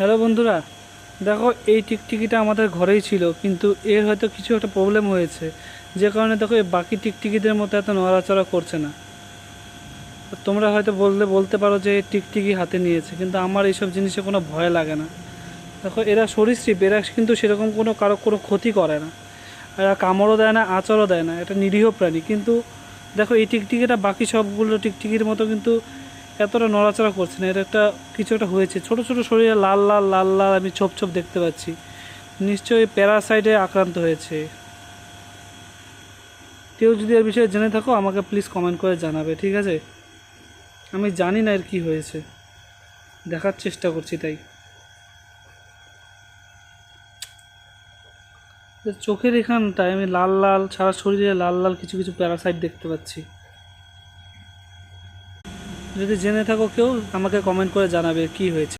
Hello বন্ধুরা, দেখো এই টিকটিকিটা আমাদের ঘরেই ছিল, কিন্তু এর হয়তো কিছু একটা প্রবলেম হয়েছে, যে কারণে দেখো এই বাকি টিকটিকিদের মতো এত নড়াচড়া করছে না। তোমরা হয়তো বলতে পারো যে এই টিকটিকি হাতে নিয়েছে, কিন্তু আমার এইসব জিনিসে কোনো ভয় লাগে না। দেখো এরা সরীসৃপ, এরা কিন্তু সেরকম কারো কোনো ক্ষতি করে না, এরা কামড়ও দেয় না, আঁচড়ও দেয় না, এটা নিরীহ প্রাণী। কিন্তু দেখো এই টিকটিকিটা বাকি সবগুলো টিকটিকির মতো কিন্তু এতটা নড়াচড়া করছে না। এটা কিছু একটা হয়েছে, ছোট ছোট শরীরে লাল লাল লাল লাল আমি ছোপ ছোপ দেখতে পাচ্ছি। নিশ্চয়ই প্যারাসাইটে আক্রান্ত হয়েছে। কেউ যদি এর বিষয়ে জেনে থাকো আমাকে প্লিজ কমেন্ট করে জানাবে, ঠিক আছে? আমি জানি না এর কী হয়েছে, দেখার চেষ্টা করছি তাই। চোখের এখানটায় আমি লাল লাল, সারা শরীরে লাল লাল কিছু কিছু প্যারাসাইট দেখতে পাচ্ছি। যদি জেনে থাকো কেউ আমাকে কমেন্ট করে জানাবে কি হয়েছে।